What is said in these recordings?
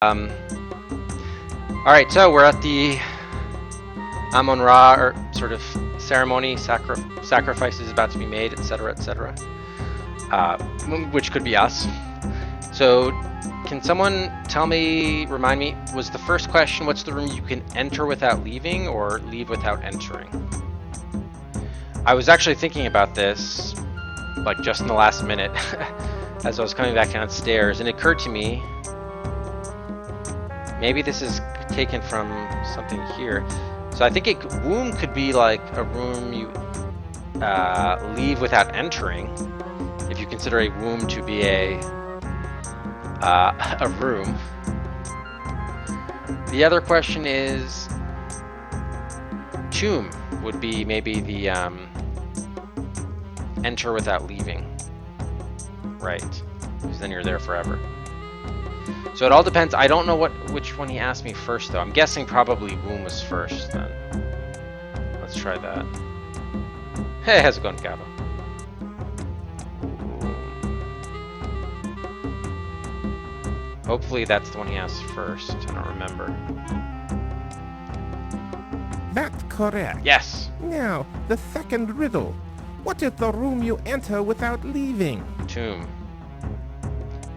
Alright, so we're at the Amon Ra, or sort of ceremony, sacrifice is about to be made, etc., etc. Which could be us. So, can someone remind me, was the first question, what's the room you can enter without leaving, or leave without entering? I was actually thinking about this, like just in the last minute, as I was coming back downstairs, and it occurred to me, maybe this is taken from something here. So I think womb could be like a room you leave without entering, if you consider a womb to be a room. The other question is, tomb would be maybe the enter without leaving, right? Because then you're there forever. So it all depends. I don't know which one he asked me first, though. I'm guessing probably womb was first, then. Let's try that. Hey, how's it going, Gabo? Hopefully that's the one he asked first. I don't remember. That's correct. Yes. Now, the second riddle. What is the room you enter without leaving? Tomb.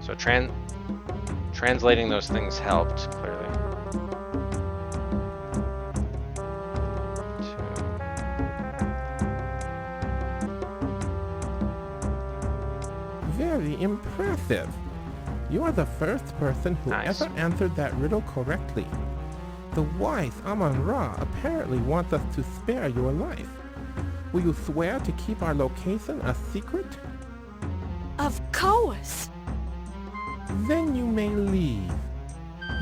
So translating those things helped, clearly. Very impressive. You are the first person who Nice. ever answered that riddle correctly. The wise Amon Ra apparently wants us to spare your life. Will you swear to keep our location a secret? Of course. Then you may leave.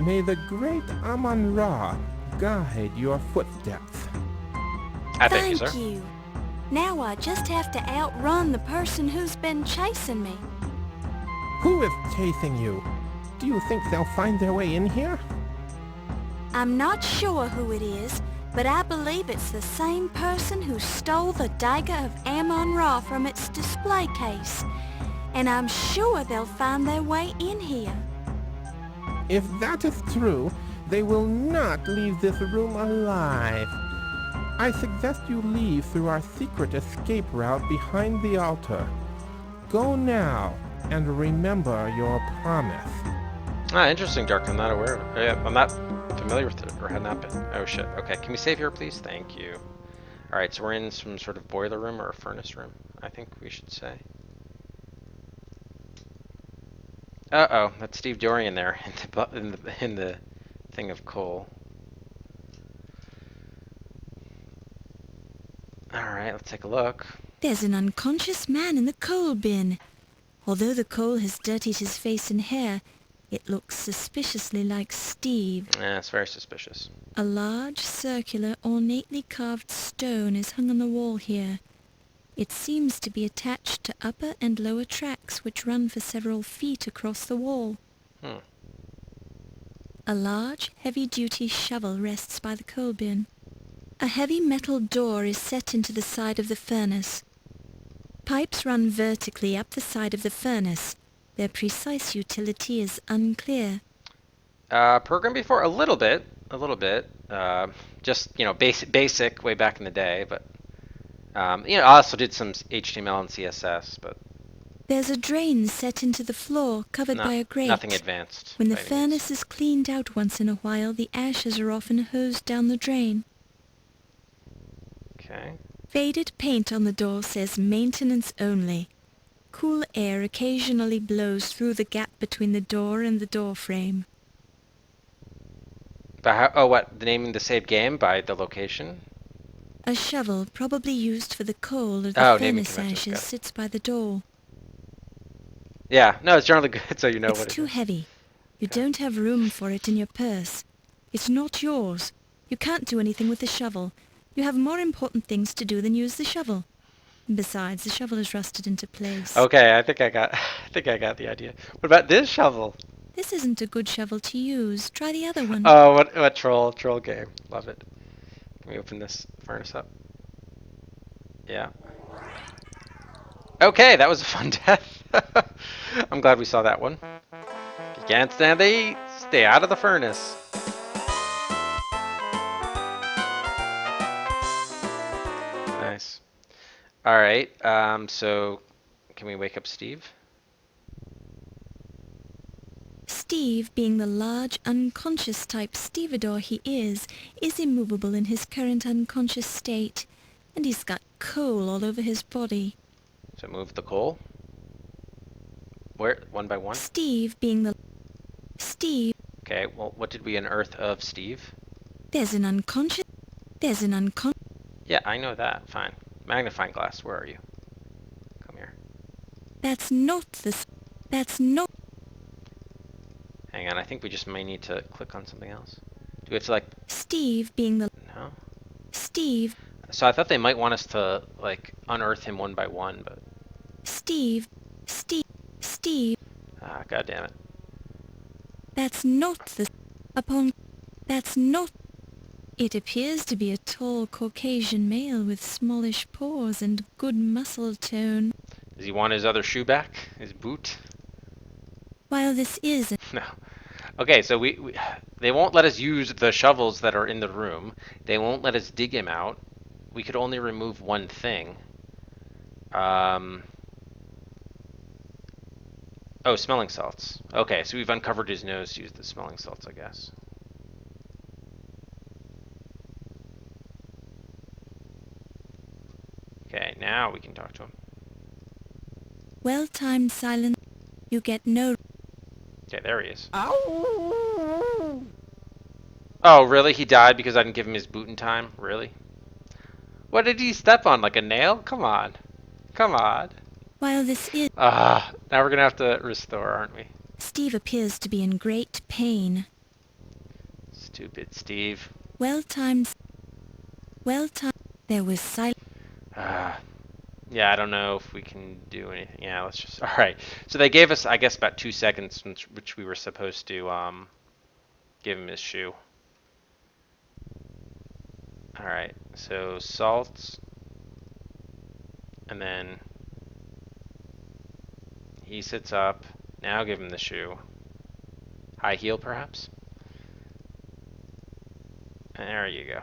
May the great Amon Ra guide your footsteps. Thank you, sir. you. Now I just have to outrun the person who's been chasing me. Who is chasing you? Do you think they'll find their way in here? I'm not sure who it is, but I believe it's the same person who stole the Dagger of Amon Ra from its display case. And I'm sure they'll find their way in here. If that is true, they will not leave this room alive. I suggest you leave through our secret escape route behind the altar. Go now, and remember your promise. Ah, interesting, Dark. I'm not aware of it. I'm not familiar with it, or had not been. Oh shit. Okay, can we save here, please? Thank you. Alright, so we're in some sort of boiler room or a furnace room, I think we should say. Uh-oh, that's Steve Dorian there in the thing of coal. Alright, let's take a look. There's an unconscious man in the coal bin. Although the coal has dirtied his face and hair, it looks suspiciously like Steve. It's very suspicious. A large, circular, ornately carved stone is hung on the wall here. It seems to be attached to upper and lower tracks which run for several feet across the wall. A large, heavy-duty shovel rests by the coal bin. A heavy metal door is set into the side of the furnace. Pipes run vertically up the side of the furnace. Their precise utility is unclear. Programmed before a little bit. Just, basic way back in the day, but I also did some HTML and CSS, but There's a drain set into the floor, covered by a grate. nothing advanced. When the by any furnace means. is cleaned out once in a while, the ashes are often hosed down the drain. Okay. Faded paint on the door says maintenance only. Cool air occasionally blows through the gap between the door and the door frame. But what? The naming the saved game by the location? A shovel, probably used for the coal or the naming furnace conventions, ashes, got it. sits by the door. Yeah, no, it's generally good, so you know It's what it too is. heavy. You don't have room for it in your purse. It's not yours. You can't do anything with the shovel. You have more important things to do than use the shovel. Besides, the shovel is rusted into place. Okay, I think I got the idea. What about this shovel? This isn't a good shovel to use. Try the other one. Oh, what troll game. Love it. Can we open this furnace up? Yeah. Okay, that was a fun death. I'm glad we saw that one. If you can't stand the heat, Stay out of the furnace. Nice. Alright, so can we wake up Steve? Steve, being the large, unconscious type stevedore he is immovable in his current unconscious state, and he's got coal all over his body. So move the coal. Where? One by one? Steve, being the... Steve, Okay, well, what did we unearth of Steve? there's an unconscious... Yeah, I know that. Fine. Magnifying glass, where are you? Come here. That's not the... That's not... Hang on, I think we just may need to click on something else. Do we have to, like... Steve, being the... No? Steve, So I thought they might want us to, like, unearth him one by one, but... Steve, Ah, god damn it. that's not the... Upon... That's not... It appears to be a tall Caucasian male with smallish pores and good muscle tone. Does he want his other shoe back? His boot? While this is... No. Okay, so they won't let us use the shovels that are in the room. They won't let us dig him out. We could only remove one thing. Oh, smelling salts. Okay, so we've uncovered his nose to use the smelling salts, I guess. Okay, now we can talk to him. Well-timed silence. You get no... Okay, there he is. Ow! Oh, really? He died because I didn't give him his boot in time? Really? What did he step on? Like a nail? Come on. Come on. While this is... Now we're gonna have to restore, aren't we? Steve appears to be in great pain. Stupid Steve. Well-timed... Well-timed... There was silence. Yeah, I don't know if we can do anything. Yeah, let's just... Alright. So they gave us, I guess, about 2 seconds, which we were supposed to, give him his shoe. Alright, so salts. And then... he sits up. Now give him the shoe. High heel, perhaps? There you go.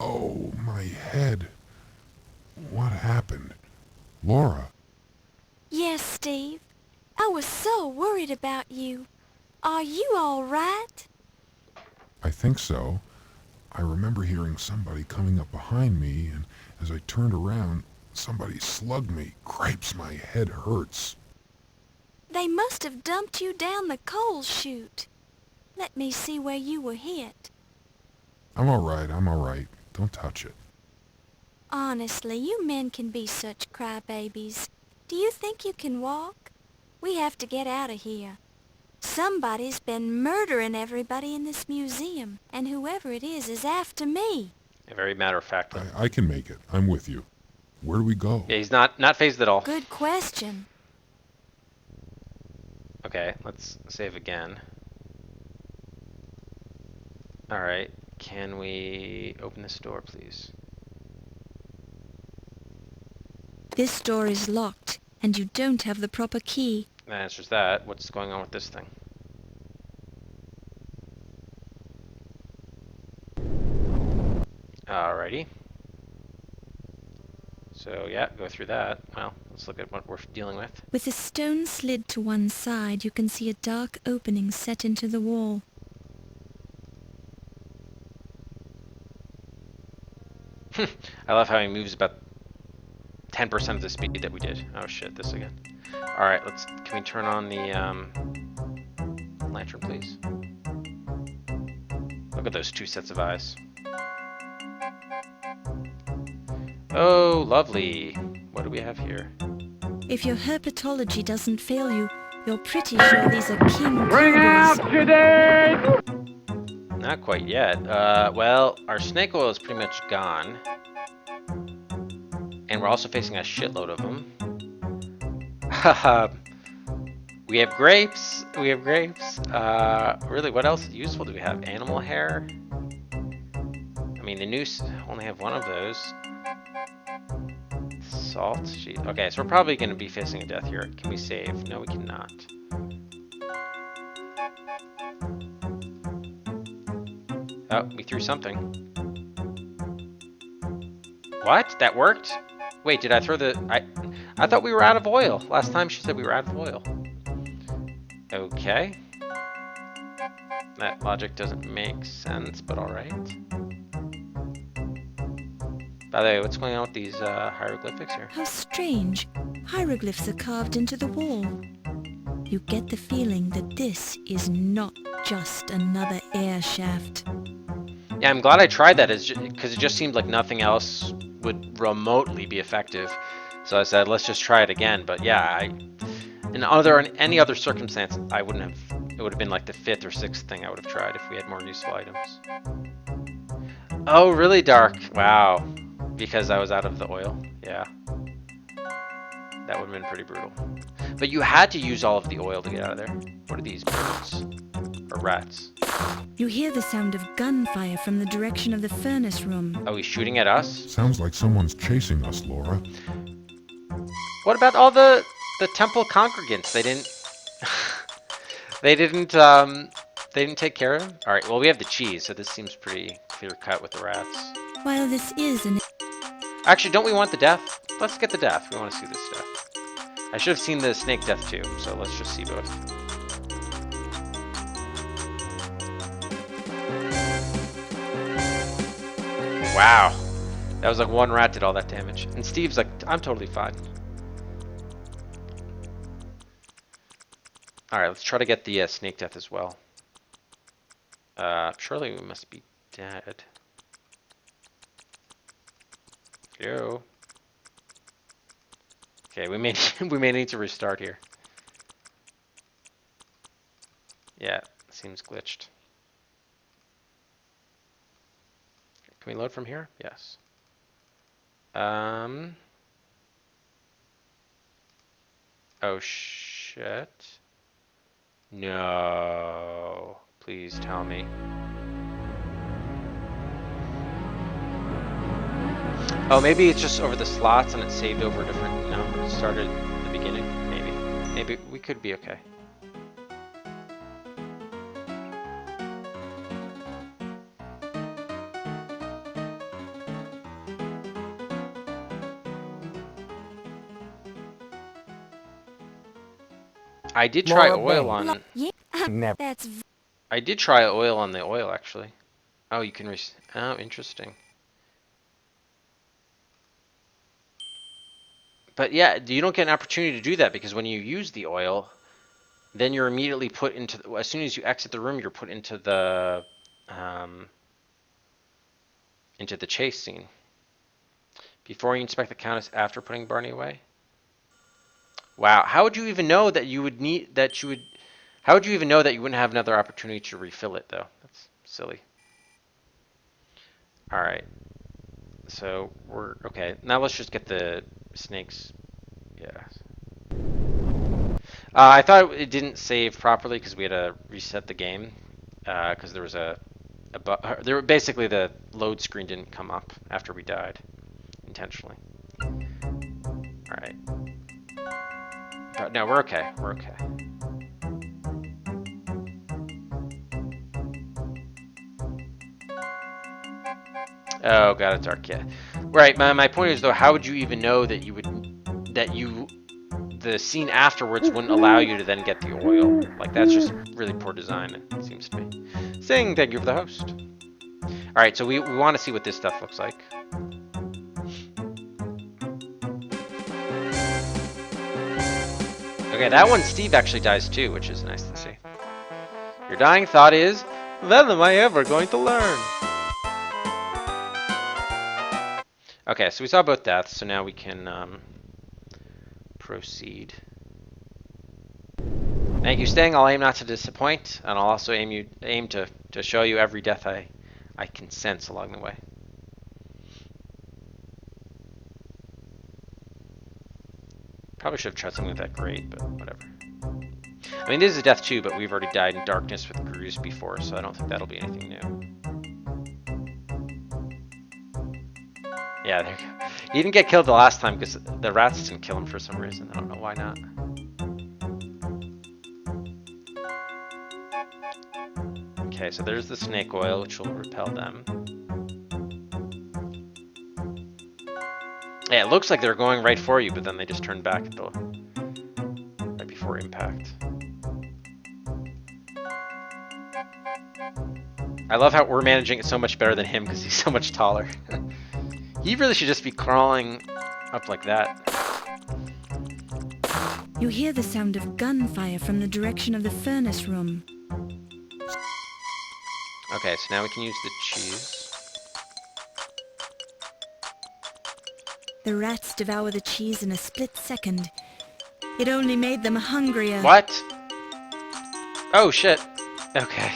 Oh, my head. What happened? Laura? Yes, Steve. I was so worried about you. Are you all right? I think so. I remember hearing somebody coming up behind me, and as I turned around, somebody slugged me. Cripes, my head hurts. They must have dumped you down the coal chute. Let me see where you were hit. I'm all right. Don't touch it. Honestly, you men can be such crybabies. Do you think you can walk? We have to get out of here. Somebody's been murdering everybody in this museum, and whoever it is after me. Very matter-of-factly. I can make it. I'm with you. Where do we go? Yeah, he's not phased at all. Good question. Okay, let's save again. Alright, can we open this door, please? This door is locked, and you don't have the proper key. That answers that. What's going on with this thing? Alrighty. So yeah, go through that. Well, let's look at what we're dealing with. With the stone slid to one side, you can see a dark opening set into the wall. I love how he moves about 10% of the speed that we did. Oh shit, this again. Alright, can we turn on the lantern, please? Look at those 2 sets of eyes. Oh, lovely. What do we have here? If your herpetology doesn't fail you, you're pretty sure these are king cobras. Not quite yet. Well, our snake oil is pretty much gone. And we're also facing a shitload of them. We have grapes. We have grapes. Really, what else useful do we have? Animal hair? I mean, the noose only have one of those. Salt. Jeez. Okay, so we're probably going to be facing a death here. Can we save? No, we cannot. Oh, we threw something. What? That worked? Wait, did I throw the... I thought we were out of oil. Last time she said we were out of oil. Okay. That logic doesn't make sense, but alright. By the way, what's going on with these hieroglyphics here? How strange. Hieroglyphs are carved into the wall. You get the feeling that this is not just another air shaft. Yeah, I'm glad I tried that, because it just seemed like nothing else would remotely be effective. So I said, let's just try it again. But yeah, in any other circumstance, I wouldn't have. It would have been like the 5th or 6th thing I would have tried if we had more useful items. Oh, really dark? Wow. Because I was out of the oil? Yeah. That would have been pretty brutal. But you had to use all of the oil to get out of there. What are these, birds? Or rats? You hear the sound of gunfire from the direction of the furnace room. Oh, he's shooting at us? Sounds like someone's chasing us, Laura. What about all the temple congregants? They didn't... they didn't take care of him? Alright, well we have the cheese, so this seems pretty clear-cut with the rats. While this is an... Actually, don't we want the death? Let's get the death. We want to see this death. I should have seen the snake death too, so let's just see both. Wow. That was like one rat did all that damage. And Steve's like, I'm totally fine. Alright, let's try to get the snake death as well. Surely we must be dead. Yo. Okay, we may we may need to restart here. Yeah, seems glitched. Can we load from here? Yes. Oh shit. No. Please tell me. Oh, maybe it's just over the slots and it saved over a different number. It started at the beginning. Maybe. Maybe we could be okay. I did try oil on... Yeah, Never. that's... I did try oil on the oil, actually. Oh, you can oh, interesting. But yeah, you don't get an opportunity to do that because when you use the oil, then you're immediately put into... As soon as you exit the room, you're put into the chase scene. Before you inspect the countess after putting Barney away? Wow, how would you even know that you would need... How would you even know that you wouldn't have another opportunity to refill it, though? That's silly. Alright. So, we're... Okay, now let's just get the snakes. Yeah. I thought it didn't save properly because we had to reset the game. Because there was basically the load screen didn't come up after we died. Intentionally. Alright. But no, we're okay. We're okay. Oh god, it's dark. Yeah, right. My point is though, how would you even know that the scene afterwards wouldn't allow you to then get the oil? Like that's just really poor design. It seems to me. Saying thank you for the host. All right, so we want to see what this stuff looks like. Okay, that one Steve actually dies too, which is nice to see. Your dying thought is, when am I ever going to learn? Okay, so we saw both deaths, so now we can proceed. Thank you, Sting. I'll aim not to disappoint, and I'll also aim to show you every death I can sense along the way. Probably should have tried something with that grate, but whatever. I mean, this is a death too, but we've already died in darkness with Grooze before, so I don't think that'll be anything new. Yeah, there you go. He didn't get killed the last time because the rats didn't kill him for some reason. I don't know why not. Okay, so there's the snake oil, which will repel them. Yeah, it looks like they're going right for you, but then they just turn back at the right before impact. I love how we're managing it so much better than him because he's so much taller. He really should just be crawling up like that. You hear the sound of gunfire from the direction of the furnace room. Okay, so now we can use the cheese. The rats devour the cheese in a split second. It only made them hungrier. What? Oh shit. Okay.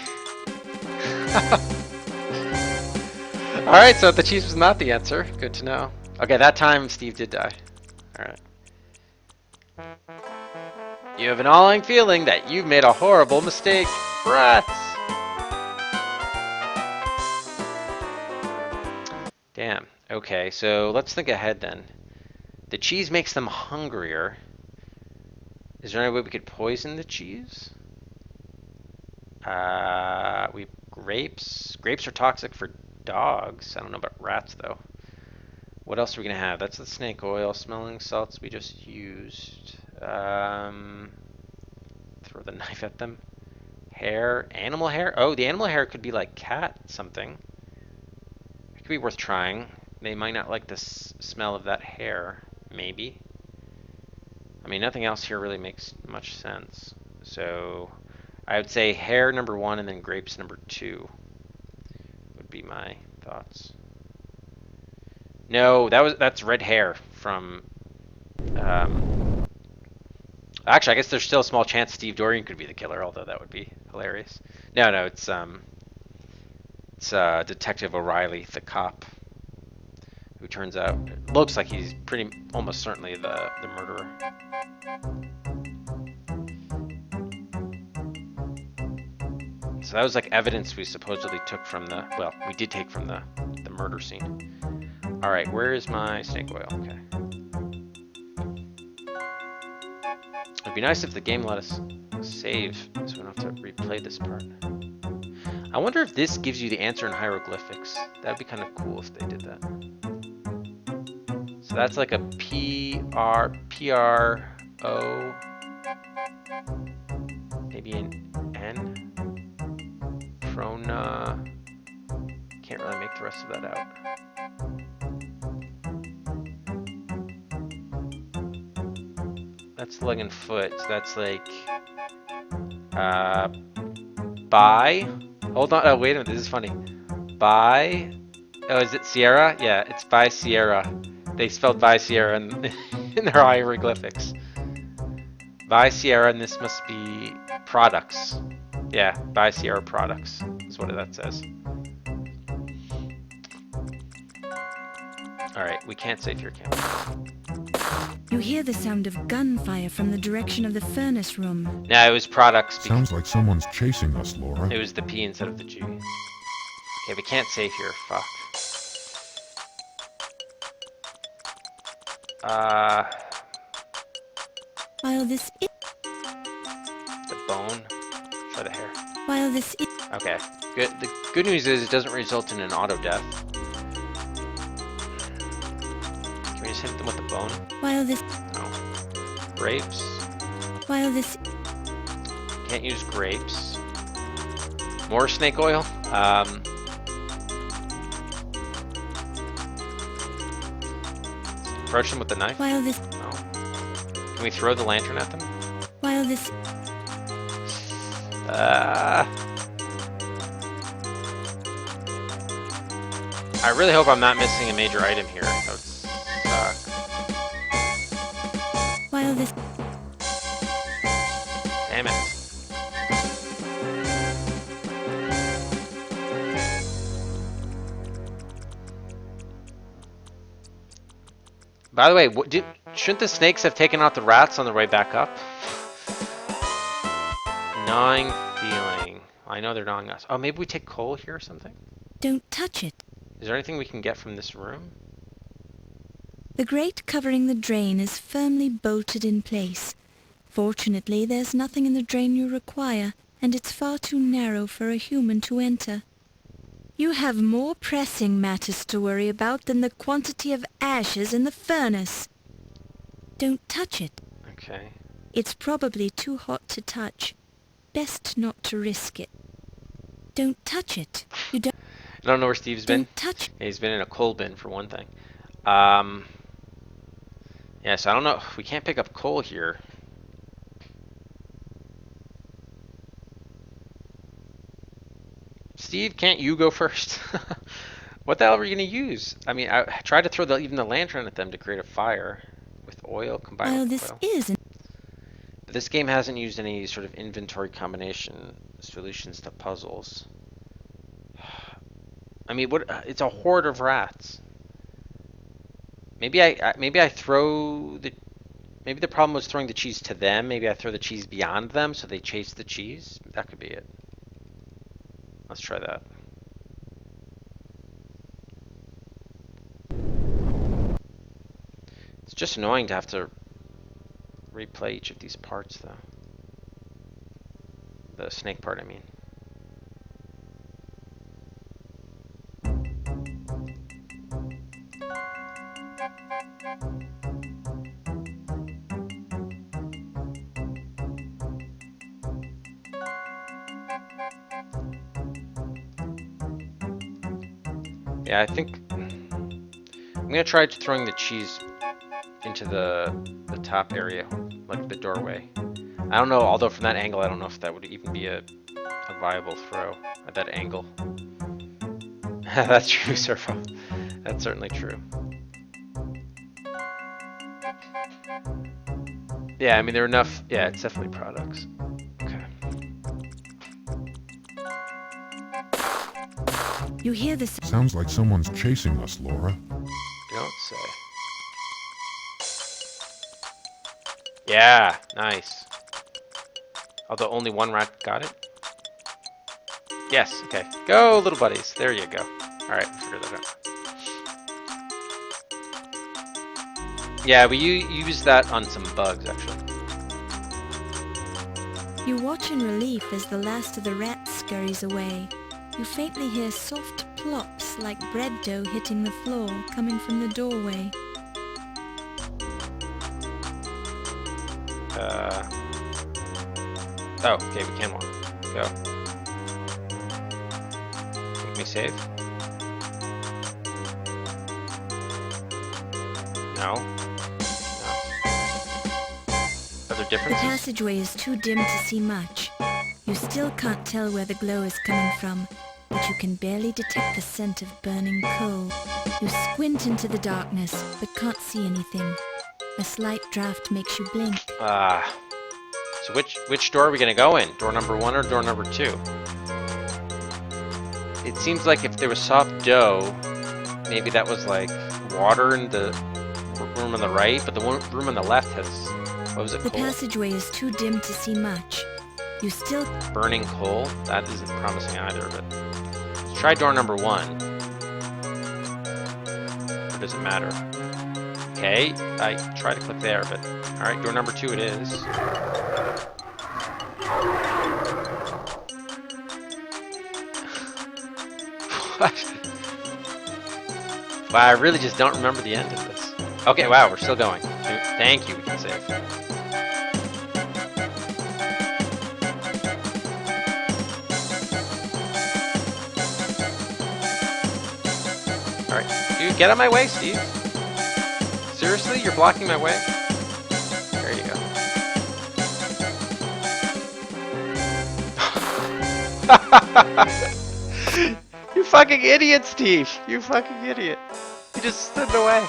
Alright, so the cheese was not the answer. Good to know. Okay, that time Steve did die. Alright. You have an gnawing feeling that you've made a horrible mistake. Rats! Damn. Okay, so let's think ahead then. The cheese makes them hungrier. Is there any way we could poison the cheese? Grapes. Grapes are toxic for dogs. I don't know about rats though. What else are we gonna have? That's the snake oil. Smelling salts we just used. Throw the knife at them. Hair. Animal hair? Oh, the animal hair could be like cat something. It could be worth trying. They might not like the smell of that hair. Maybe. I mean, nothing else here really makes much sense. So I would say hair number 1 and then grapes number 2 would be my thoughts. No, that's red hair from actually I guess there's still a small chance Steve Dorian could be the killer, although that would be hilarious. No, it's Detective O'Reilly, the cop, who turns out looks like he's almost certainly the murderer. So that was like evidence we supposedly took from we did take from the murder scene. All right, where is my snake oil? Okay. It'd be nice if the game let us save, so we don't have to replay this part. I wonder if this gives you the answer in hieroglyphics. That'd be kind of cool if they did that. So that's like a P-R-O, maybe an N. Prona. Can't really make the rest of that out. That's leg and foot. So that's like by. Hold on. Oh, wait a minute. This is funny. By. Oh, is it Sierra? Yeah, it's by Sierra. They spelled by Sierra in their hieroglyphics. By Sierra, and this must be products. Yeah, by Sierra products is what that says. Alright, we can't save here, can we? You hear the sound of gunfire from the direction of the furnace room. No, it was products. Sounds like someone's chasing us, Laura. It was the P instead of the G. Okay, we can't save here. Fuck. While this The bone. Try the hair. While this Okay. Good. The good news is it doesn't result in an auto death. Can we just hit them with the bone? While this No. Grapes. While this Can't use grapes. More snake oil. Approach them with the knife. While this No. Can we throw the lantern at them? While this I really hope I'm not missing a major item here. That would suck. While this Damn it. By the way, shouldn't the snakes have taken out the rats on their way back up? Gnawing feeling. I know they're gnawing us. Oh, maybe we take coal here or something? Don't touch it. Is there anything we can get from this room? The grate covering the drain is firmly bolted in place. Fortunately, there's nothing in the drain you require. and it's far too narrow for a human to enter. You have more pressing matters to worry about than the quantity of ashes in the furnace. Don't touch it. Okay. It's probably too hot to touch. Best not to risk it. Don't touch it. You don't I don't know where Steve's been. touch it. Yeah, he's been in a coal bin for one thing. Yeah, so I don't know. We can't pick up coal here. Steve, can't you go first? What the hell are we gonna use? I mean, I tried to throw even the lantern at them to create a fire with oil combined While with this oil. is an But this game hasn't used any sort of inventory combination solutions to puzzles. I mean, what? It's a horde of rats. Maybe I throw the. Maybe the problem was throwing the cheese to them. Maybe I throw the cheese beyond them so they chase the cheese. That could be it. Let's try that. It's just annoying to have to replay each of these parts, though. The snake part, I mean. Yeah, I think I'm gonna try throwing the cheese into the top area, like the doorway. I don't know, although from that angle, I don't know if that would even be a viable throw at that angle. That's true, Surfo. That's certainly true. Yeah, I mean, there are enough. Yeah, it's definitely products. Okay. You hear the Sounds like someone's chasing us, Laura. You don't say. Yeah, nice. Although only one rat got it. Yes, okay. Go, little buddies. There you go. Alright, figure that out. Yeah, we used that on some bugs, actually. You watch in relief as the last of the rats scurries away. You faintly hear soft plops like bread dough hitting the floor coming from the doorway. Oh, okay, we can walk. Go. Can we save? No. No. Are there The differences? passageway is too dim to see much. You still can't tell where the glow is coming from, but you can barely detect the scent of burning coal. You squint into the darkness, but can't see anything. A slight draft makes you blink. So which door are we gonna go in? Door number 1 or door number 2? It seems like if there was soft dough, maybe that was like water in the room on the right, but the room on the left has, what was it, The coal? passageway is too dim to see much. You still Burning coal? That isn't promising either, but let's try door number 1. Or does it matter? Okay, I tried to click there, but alright, door number 2 it is. What? Wow, I really just don't remember the end of this. Okay, wow, we're still going. Thank you, we can save. Alright, dude, get out of my way, Steve. Seriously? You're blocking my way? There you go. You fucking idiot, Steve! You fucking idiot. You just stood in the way.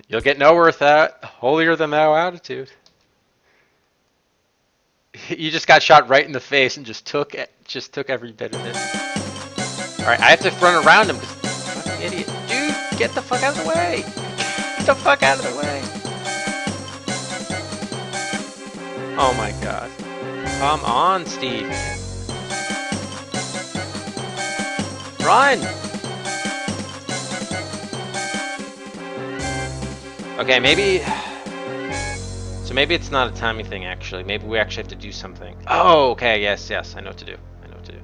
You'll get nowhere with that holier than thou attitude. You just got shot right in the face and just took every bit of it. Alright, I have to run around him because fucking idiot. Dude, get the fuck out of the way! Get the fuck out of the way! Oh my god. Come on, Steve. Run! Okay, maybe maybe it's not a timing thing, actually. Maybe we actually have to do something. Oh, okay, yes, I know what to do. I know what to do.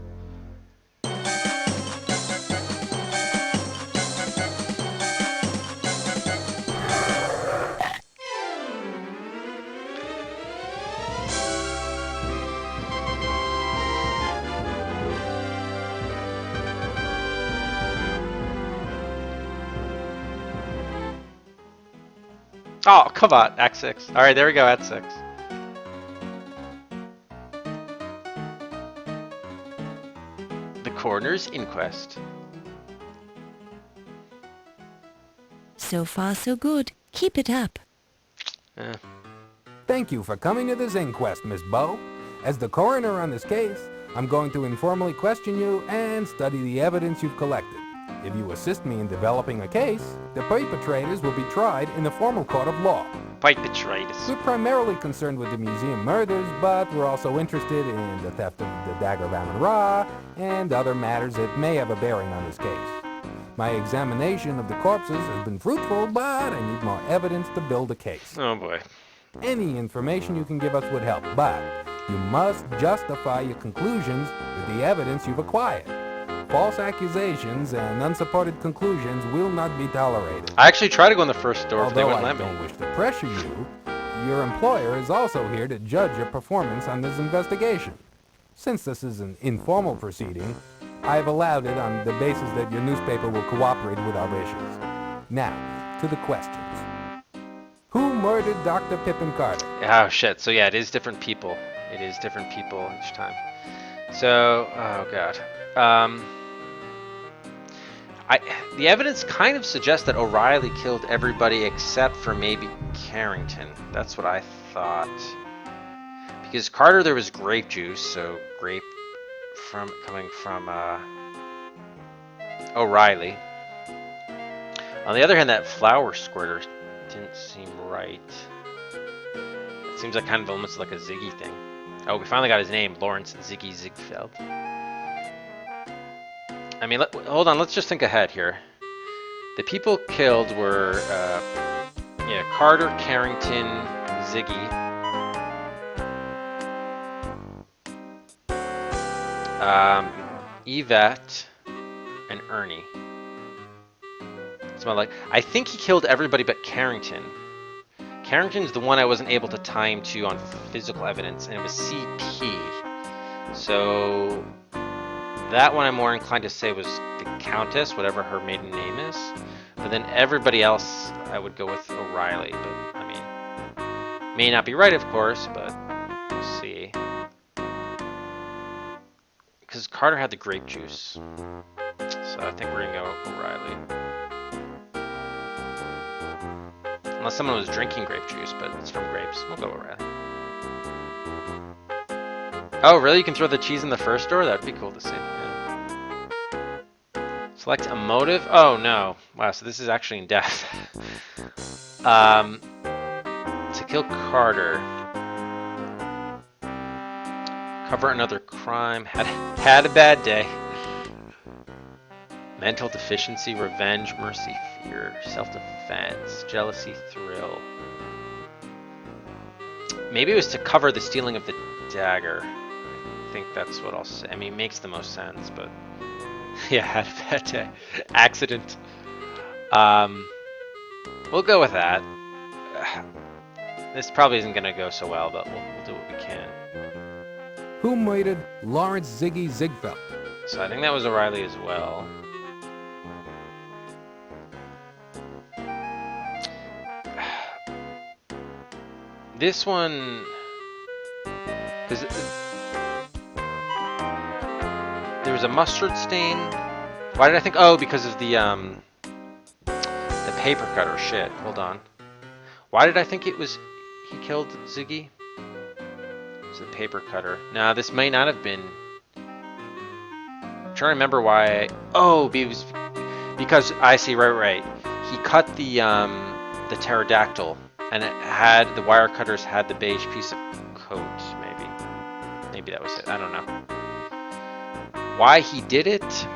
Oh, come on, Act 6. Alright, there we go, Act 6. The coroner's inquest. So far, so good. Keep it up. Eh. Thank you for coming to this inquest, Miss Bow. As the coroner on this case, I'm going to informally question you and study the evidence you've collected. If you assist me in developing a case, the perpetrators will be tried in the formal court of law. Perpetrators. We're primarily concerned with the museum murders, but we're also interested in the theft of the Dagger of Amon Ra and other matters that may have a bearing on this case. My examination of the corpses has been fruitful, but I need more evidence to build a case. Oh boy. Any information you can give us would help, but you must justify your conclusions with the evidence you've acquired. False accusations and unsupported conclusions will not be tolerated. I actually tried to go in the first door, but they Although wouldn't I let me. don't wish to pressure you, your employer is also here to judge your performance on this investigation. Since this is an informal proceeding, I've allowed it on the basis that your newspaper will cooperate with our wishes. Now, to the questions. Who murdered Dr. Pippin Carter? Oh shit, so yeah, it is different people. It is different people each time. So, oh god. The evidence kind of suggests that O'Reilly killed everybody except for maybe Carrington. That's what I thought. Because Carter, there was grape juice, so grape coming from O'Reilly. On the other hand, that flower squirter didn't seem right. It seems like kind of almost like a Ziggy thing. Oh, we finally got his name, Lawrence Ziggy Ziegfeld. I mean, hold on, let's just think ahead here. The people killed were, Carter, Carrington, Ziggy. Yvette, and Ernie. I think he killed everybody but Carrington. Carrington's the one I wasn't able to tie him to on physical evidence, and it was CP. So that one I'm more inclined to say was the Countess, whatever her maiden name is. But then everybody else, I would go with O'Reilly. But I mean, may not be right, of course, but we'll see. Because Carter had the grape juice, so I think we're gonna go O'Reilly. Unless someone was drinking grape juice, but it's from grapes. We'll go O'Reilly. Oh, really? You can throw the cheese in the first door? That'd be cool to see. Yeah. Select a motive. Oh, no. Wow, so this is actually in death. To kill Carter. Cover another crime. Had a bad day. Mental deficiency, revenge, mercy, fear, self-defense, jealousy, thrill. Maybe it was to cover the stealing of the dagger. I think that's what I'll say. I mean, it makes the most sense, but yeah, had a bad day. Accident. We'll go with that. This probably isn't going to go so well, but we'll do what we can. Who murdered Lawrence Ziggy Ziegfeld? So I think that was O'Reilly as well. This one, because there was a mustard stain. Why did I think? Oh, because of the paper cutter. Shit. Hold on. Why did I think it was he killed Ziggy? It was the paper cutter. Nah, this may not have been. I'm trying to remember why. Oh, it was because I see. Right. He cut the pterodactyl. And it had, the wire cutters had the beige piece of coat, maybe. Maybe that was it, I don't know. Why he did it?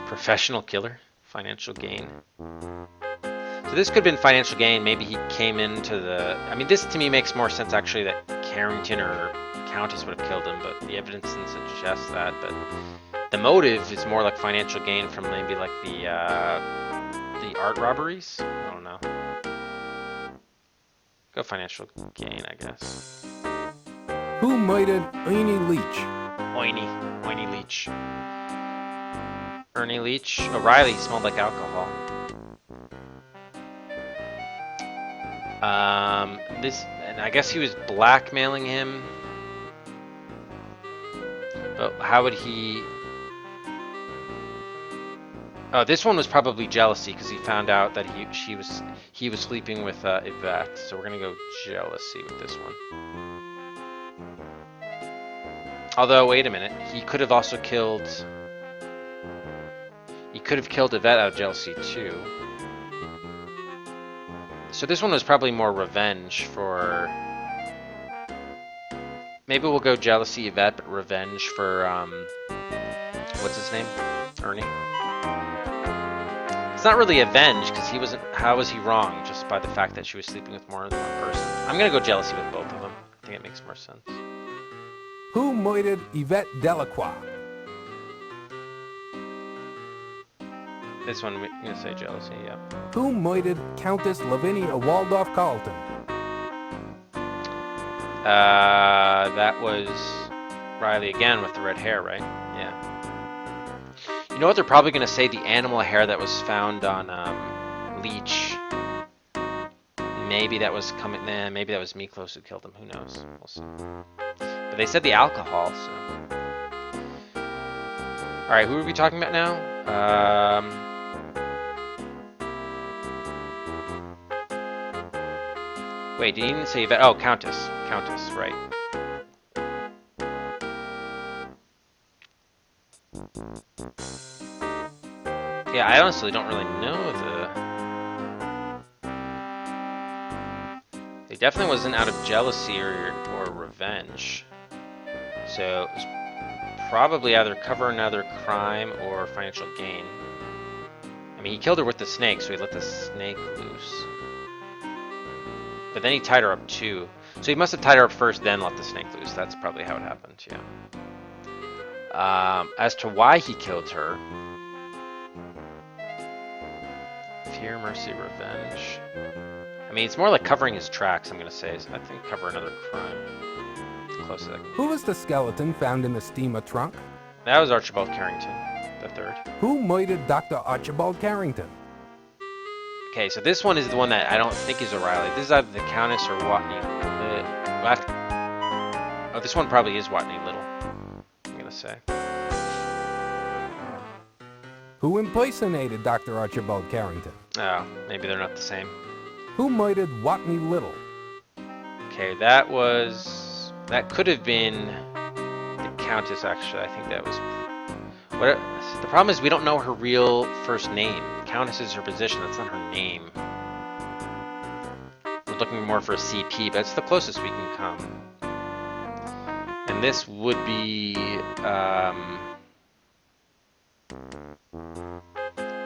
Professional killer, financial gain. So this could have been financial gain. Maybe he came into the... I mean, this to me makes more sense actually that Carrington or Countess would have killed him, but the evidence doesn't suggest that. But the motive is more like financial gain from maybe like the art robberies. I don't know. Go financial gain, I guess. Who murdered Ernie Leach? Oiny Leach. Ernie Leach. O'Reilly smelled like alcohol. And I guess he was blackmailing him. But how would he... Oh, this one was probably jealousy because he found out that he was sleeping with Yvette. So we're gonna go jealousy with this one. Although, wait a minute, he could have also killed... He could have killed Yvette out of jealousy too. So this one was probably more revenge for... Maybe we'll go jealousy Yvette, but revenge for, what's his name? Ernie. It's not really avenge, because he wasn't... How was he wrong, just by the fact that she was sleeping with more than one person? I'm gonna go jealousy with both of them. I think it makes more sense. Who murdered Yvette Delacroix? This one, I'm gonna say jealousy, yeah. Who murdered Countess Lavinia Waldorf Carlton? That was Riley again with the red hair, right? Yeah. You know what? They're probably gonna say the animal hair that was found on Leach. Maybe that was coming. Maybe that was Miklos who killed him. Who knows? We'll see. But they said the alcohol. So. All right, who are we talking about now? Wait, did he even say Yvette? Oh, Countess. Countess, right. Yeah, I honestly don't really know It definitely wasn't out of jealousy or revenge. So, it was probably either cover another crime or financial gain. I mean, he killed her with the snake, so he let the snake loose. But then he tied her up too. So he must have tied her up first, then let the snake loose. That's probably how it happened, yeah. As to why he killed her... Fear, mercy, revenge... I mean, it's more like covering his tracks, I'm going to say. I think cover another crime. Close to that. Who was the skeleton found in the steamer trunk? That was Archibald Carrington, the third. Who murdered Dr. Archibald Carrington? Okay, so this one is the one that I don't think is O'Reilly. This is either the Countess or Watney. Oh, this one probably is Watney Little, I'm going to say. Who impersonated Dr. Archibald Carrington? Oh, maybe they're not the same. Who murdered Watney Little? Okay, that could have been the Countess, actually. I think that was... The problem is we don't know her real first name. Countess is her position, that's not her name. We're looking more for a CP, but it's the closest we can come. And this would be...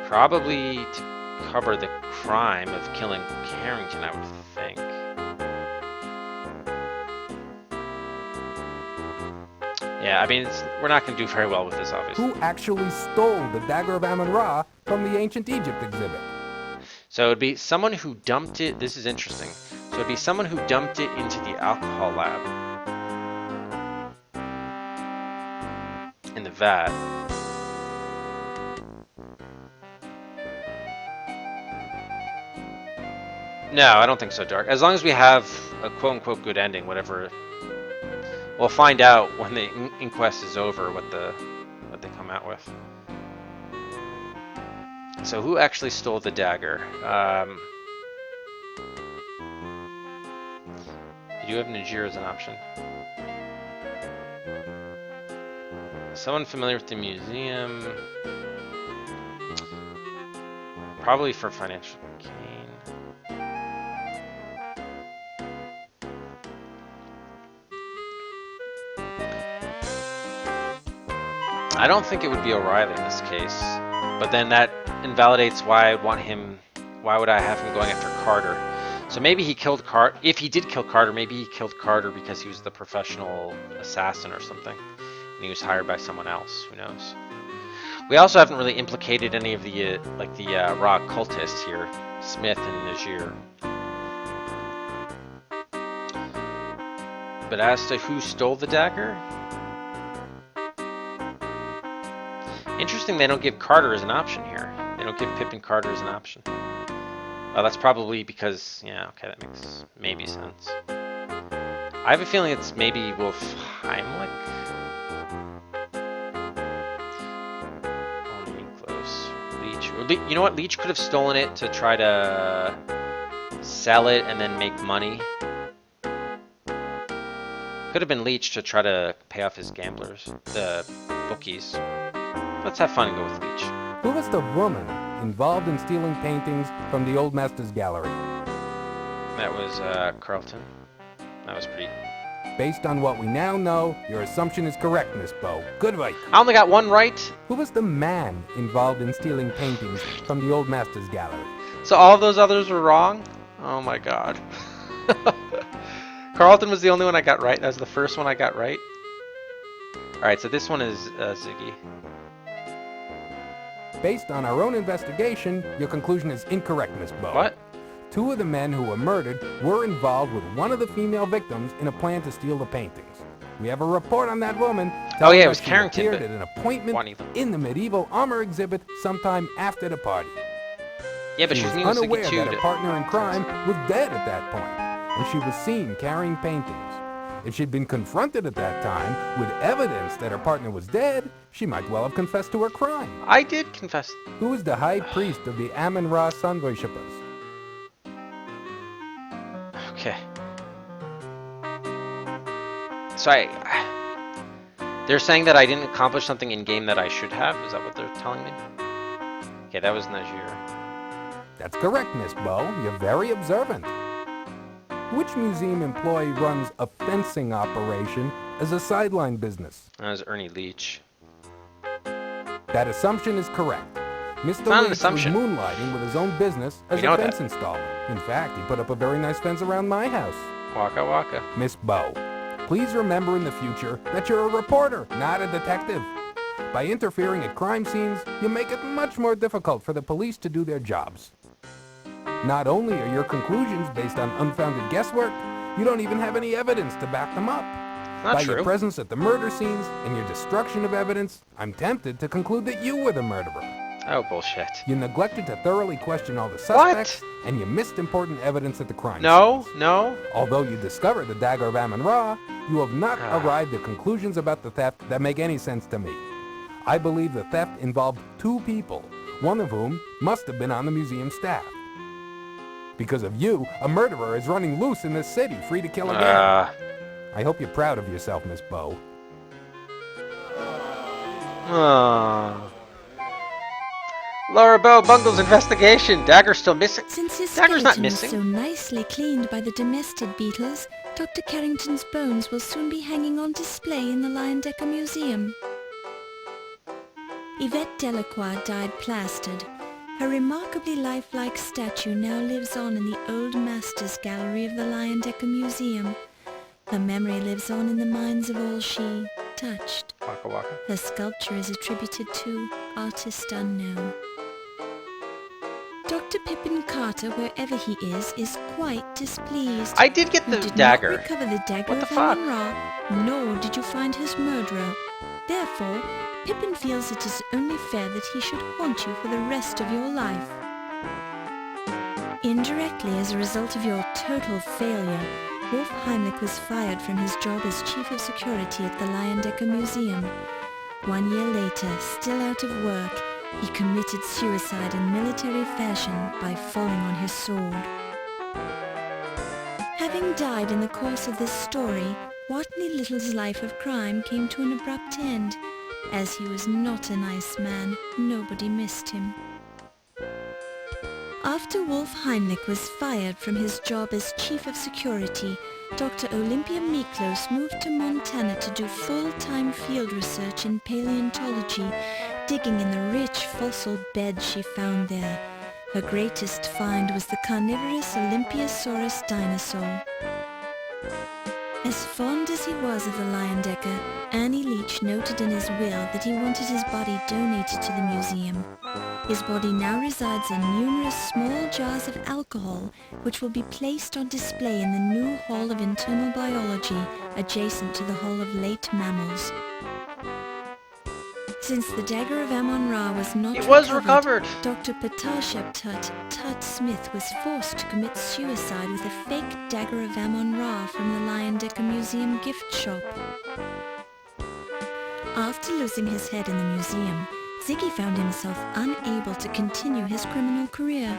probably to cover the crime of killing Carrington, I would think. Yeah, I mean, we're not going to do very well with this, obviously. Who actually stole the Dagger of Amon Ra from the Ancient Egypt exhibit? So it would be someone who dumped it. This is interesting. So it would be someone who dumped it into the alcohol lab. In the vat. No, I don't think so, Dark. As long as we have a quote-unquote good ending, whatever... We'll find out when the inquest is over what they come out with. So who actually stole the dagger? You do have Niger as an option. Someone familiar with the museum. Probably for financial gain. I don't think it would be O'Reilly in this case, but then that invalidates why I'd want him why would I have him going after Carter? So maybe he killed Carter. If he did kill Carter, maybe he killed Carter because he was the professional assassin or something, and he was hired by someone else. Who knows? We also haven't really implicated any of the Ra cultists here, Smith and Najir. But as to who stole the dagger, interesting. They don't give Carter as an option here. They don't give Pippin Carter as an option. Oh, that's probably because, yeah, okay, that makes maybe sense. I have a feeling it's maybe Wolf Heimlich. Only close. Leech. You know what? Leech could have stolen it to try to sell it and then make money. Could have been Leech to try to pay off his gamblers, the bookies. Let's have fun and go with Leech. Who was the woman involved in stealing paintings from the Old Masters Gallery? That was Carlton. That was pretty... Based on what we now know, your assumption is correct, Miss Bow. Good right. I only got one right. Who was the man involved in stealing paintings from the Old Masters Gallery? So all of those others were wrong? Oh my god. Carlton was the only one I got right. That was the first one I got right. Alright, so this one is Ziggy. Based on our own investigation, your conclusion is incorrect, Miss Bow. What? 2 of the men who were murdered were involved with one of the female victims in a plan to steal the paintings. We have a report on that woman. Oh yeah, it us was she Carrington. appeared at an appointment Juanita. in the medieval armor exhibit sometime after the party. Yeah, but She she was was unaware Ziggy too. that her partner in crime was dead at that point, and she was seen carrying paintings. If she'd been confronted at that time with evidence that her partner was dead, she might well have confessed to her crime. I did confess. Who is the high priest of the Amon Ra sun worshippers? Okay. So they're saying that I didn't accomplish something in game that I should have. Is that what they're telling me? Okay, that was Najir. That's correct, Miss Bow. You're very observant. Which museum employee runs a fencing operation as a sideline business? That was Ernie Leach. That assumption is correct. Mr. Not an Leach was assumption. moonlighting with his own business as We a know fence that. installer. In fact, he put up a very nice fence around my house. Waka waka. Miss Bow, please remember in the future that you're a reporter, not a detective. By interfering at crime scenes, you make it much more difficult for the police to do their jobs. Not only are your conclusions based on unfounded guesswork, you don't even have any evidence to back them up. Not By true. your presence at the murder scenes and your destruction of evidence, I'm tempted to conclude that you were the murderer. Oh, bullshit. You neglected to thoroughly question all the suspects, and you missed important evidence at the crime No, scenes. no. Although you discovered the Dagger of Amon Ra, you have not arrived at conclusions about the theft that make any sense to me. I believe the theft involved 2 people, one of whom must have been on the museum staff. Because of you, a murderer is running loose in this city, free to kill again. I hope you're proud of yourself, Miss Bow. Laura Bow bungles investigation. Dagger's still missing. Since his Dagger's not skeleton was missing. so nicely cleaned by the domestic beetles, Dr. Carrington's bones will soon be hanging on display in the Leyendecker Museum. Yvette Delacroix died plastered. Her remarkably lifelike statue now lives on in the Old Masters Gallery of the Leyendecker Museum. Her memory lives on in the minds of all she touched. Waka waka. Her sculpture is attributed to artist unknown. Dr. Pippin Carter, wherever he is quite displeased. I did get You the did dagger. not recover the dagger What the of fuck? Amon Ra, nor did you find his murderer. Therefore, Pippin feels it is only fair that he should haunt you for the rest of your life. Indirectly, as a result of your total failure, Wolf Heimlich was fired from his job as Chief of Security at the Leyendecker Museum. 1 year later, still out of work, he committed suicide in military fashion by falling on his sword. Having died in the course of this story, Watney Little's life of crime came to an abrupt end. As he was not a nice man, nobody missed him. After Wolf Heimlich was fired from his job as Chief of Security, Dr. Olympia Miklos moved to Montana to do full-time field research in paleontology, digging in the rich fossil beds she found there. Her greatest find was the carnivorous Olympiasaurus dinosaur. As fond as he was of the Leyendecker, Ernie Leach noted in his will that he wanted his body donated to the museum. His body now resides in numerous small jars of alcohol, which will be placed on display in the new Hall of Internal Biology, adjacent to the Hall of Late Mammals. Since the Dagger of Amon Ra was not It was recovered. Dr. Patashep Tut Smith was forced to commit suicide with a fake Dagger of Amon Ra from the Leyendecker Museum gift shop. After losing his head in the museum, Ziggy found himself unable to continue his criminal career.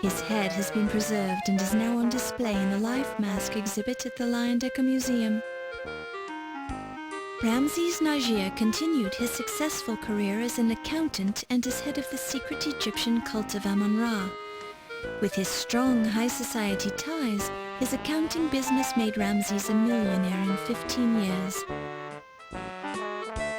His head has been preserved and is now on display in the life mask exhibit at the Leyendecker Museum. Ramses Najir continued his successful career as an accountant and as head of the secret Egyptian cult of Amon Ra. With his strong high society ties, his accounting business made Ramses a millionaire in 15 years.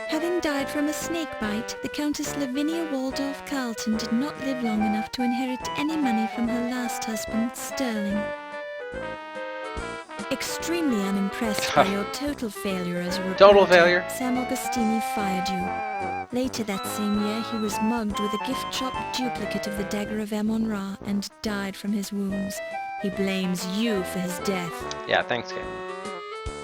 Having died from a snake bite, the Countess Lavinia Waldorf Carlton did not live long enough to inherit any money from her last husband, Sterling. Extremely unimpressed by your total failure as a reporter, Total failure. Sam Augustini fired you. Later that same year, he was mugged with a gift shop duplicate of the Dagger of Amon Ra and died from his wounds. He blames you for his death. Yeah, thanks, Kate.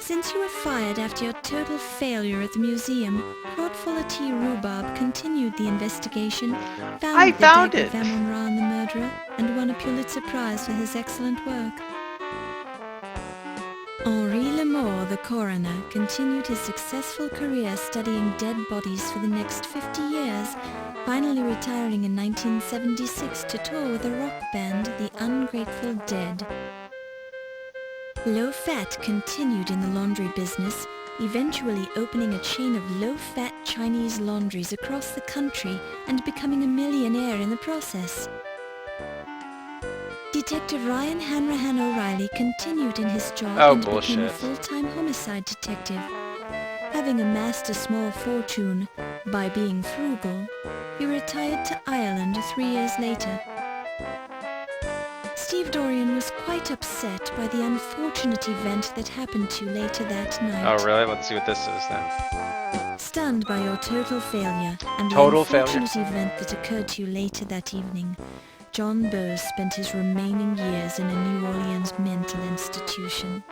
Since you were fired after your total failure at the museum, Crodfuller T. Rhubarb continued the investigation, found the Dagger of Amon Ra and the murderer, and won a Pulitzer Prize for his excellent work. Henri Lemore, the coroner, continued his successful career studying dead bodies for the next 50 years, finally retiring in 1976 to tour with a rock band, the Ungrateful Dead. Low Fat continued in the laundry business, eventually opening a chain of low-fat Chinese laundries across the country and becoming a millionaire in the process. Detective Ryan Hanrahan O'Reilly continued in his job and became a full-time homicide detective. Having amassed a small fortune by being frugal, he retired to Ireland 3 years later. Steve Dorian was quite upset by the unfortunate event that happened to you later that night. Oh, really? Let's see what this is then. Stunned by your total failure and the unfortunate event that occurred to you later that evening, John Burr spent his remaining years in a New Orleans mental institution.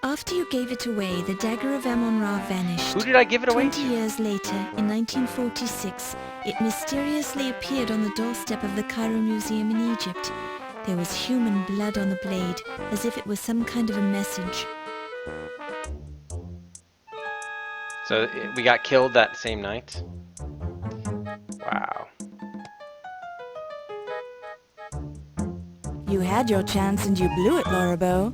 After you gave it away, the Dagger of Amon Ra vanished. Who did I give it away to? 20 years later, in 1946, it mysteriously appeared on the doorstep of the Cairo Museum in Egypt. There was human blood on the blade, as if it was some kind of a message. So we got killed that same night? Wow. You had your chance and you blew it, Lorabo.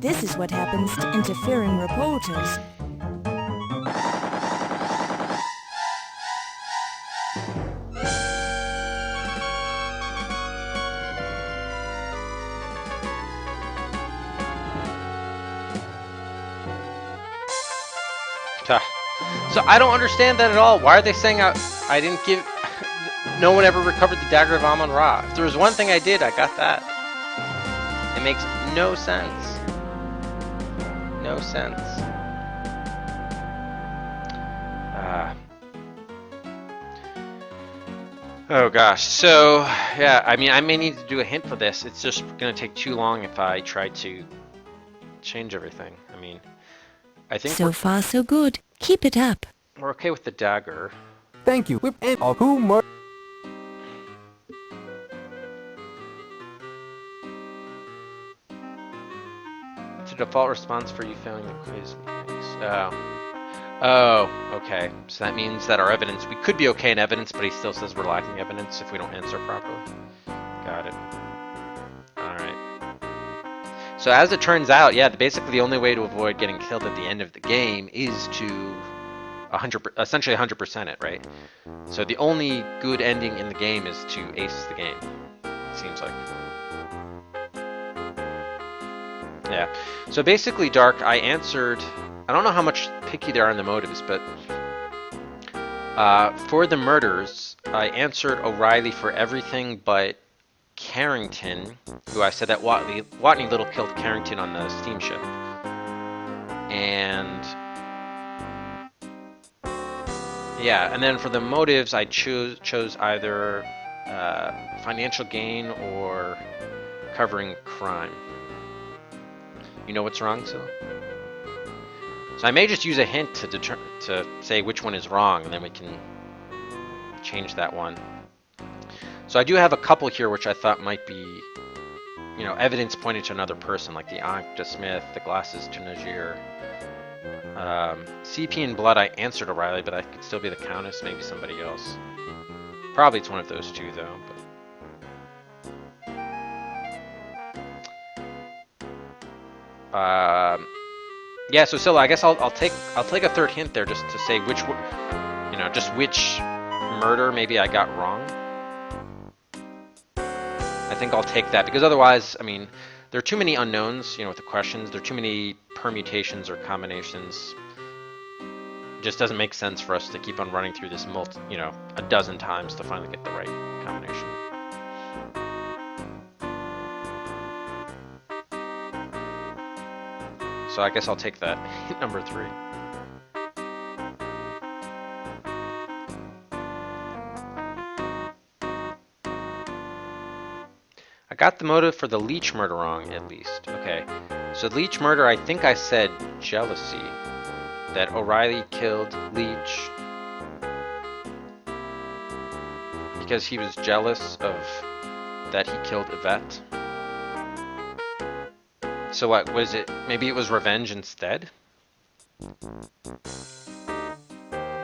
This is what happens to interfering reporters. So I don't understand that at all. Why are they saying I didn't give... No one ever recovered the Dagger of Amon Ra. If there was one thing I did, I got that. It makes no sense. No sense. Oh gosh. So, yeah, I mean, I may need to do a hint for this. It's just going to take too long if I try to change everything. I mean, I think so far so good. Keep it up. We're okay with the dagger. Thank you. Who murdered? It's a default response for you failing the quiz. Oh, okay. So that means that our evidence, we could be okay in evidence, but he still says we're lacking evidence if we don't answer properly. Got it. Alright. So as it turns out, yeah, basically the only way to avoid getting killed at the end of the game is to essentially 100% it, right? So the only good ending in the game is to ace the game, it seems like. Yeah. So basically, Dark, I answered... I don't know how much picky there are in the motives, but for the murders, I answered O'Reilly for everything but Carrington, who I said that Watney Little killed Carrington on the steamship. And yeah, and then for the motives, I chose either financial gain or covering crime. You know what's wrong, Sil? So I may just use a hint to say which one is wrong, and then we can change that one. So I do have a couple here which I thought might be, you know, evidence pointing to another person, like the ankh to Smith, the glasses to Najir. CP and blood, I answered O'Reilly, but I could still be the Countess, maybe somebody else. Probably it's one of those two, though. But yeah, so Scylla, I guess I'll take a third hint there just to say which, you know, just which murder maybe I got wrong. I think I'll take that because otherwise, I mean, there are too many unknowns, you know, with the questions. There are too many permutations or combinations. It just doesn't make sense for us to keep on running through this you know, a dozen times to finally get the right combination. So I guess I'll take that. Number 3. I got the motive for the Leech murder wrong, at least. Okay. So Leech murder, I think I said jealousy. That O'Reilly killed Leech because he was jealous of that he killed Yvette. So what was it? Maybe it was revenge instead?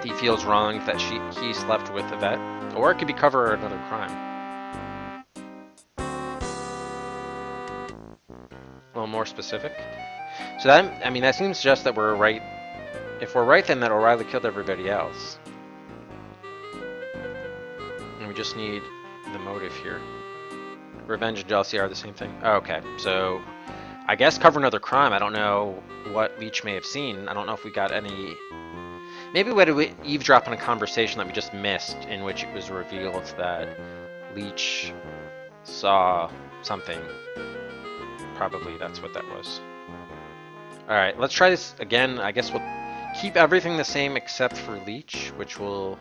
He feels wronged that he slept with Yvette. Or it could be cover another crime. A little more specific. So that, I mean, that seems to suggest that we're right. If we're right, then that O'Reilly killed everybody else. And we just need the motive here. Revenge and jealousy are the same thing. Oh, okay, so I guess cover another crime. I don't know what Leech may have seen. I don't know if we got any... Maybe we had to eavesdrop on a conversation that we just missed, in which it was revealed that Leech saw something. Probably that's what that was. Alright, let's try this again. I guess we'll keep everything the same except for Leech, which will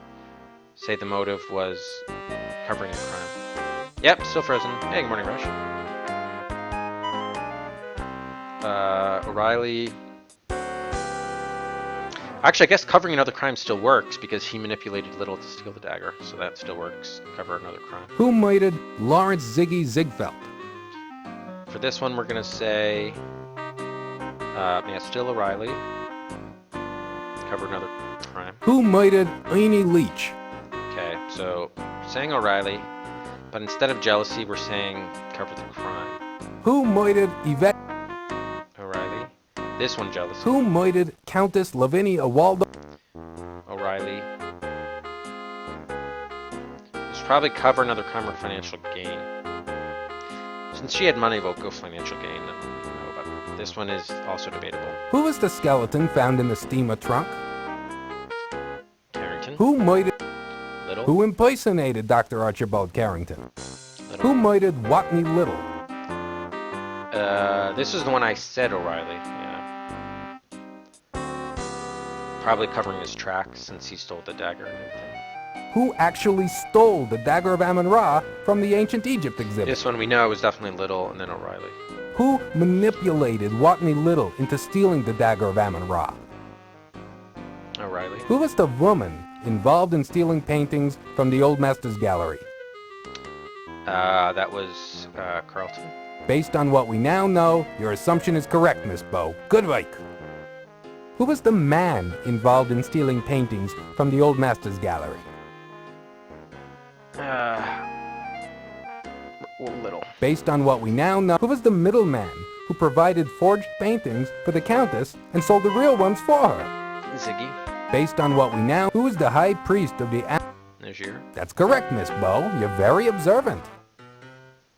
say the motive was covering a crime. Yep, still frozen. Hey, good morning, Rush. O'Reilly. Actually, I guess covering another crime still works because he manipulated Little to steal the dagger, so that still works. Cover another crime. Who murdered Lawrence Ziggy Ziegfeld? For this one, we're gonna say, yeah, still O'Reilly. Cover another crime. Who murdered Ernie Leech? Okay, so saying O'Reilly, but instead of jealousy, we're saying cover the crime. Who murdered Yvette? O'Reilly. This one, jealousy. Who murdered Countess Lavinia Waldo? O'Reilly. There's probably cover another crime or financial gain. Since she had money, we'll go financial gain. No, but this one is also debatable. Who was the skeleton found in the steamer trunk? Carrington. Who murdered... Little. Who impersonated Dr. Archibald Carrington? Little. Who murdered Watney Little? This is the one I said O'Reilly. Yeah. Probably covering his tracks since he stole the dagger and everything. Who actually stole the Dagger of Amon Ra from the Ancient Egypt exhibit? This one we know was definitely Little and then O'Reilly. Who manipulated Watney Little into stealing the Dagger of Amon Ra? O'Reilly. Who was the woman involved in stealing paintings from the Old Masters Gallery? That was Carlton. Based on what we now know, your assumption is correct, Miss Bow. Good work. Who was the man involved in stealing paintings from the Old Masters Gallery? Little. Based on what we now know, who was the middleman who provided forged paintings for the Countess and sold the real ones for her? Ziggy. Based on what we now, who is the high priest of the... Najir. That's correct, Miss Bow. You're very observant.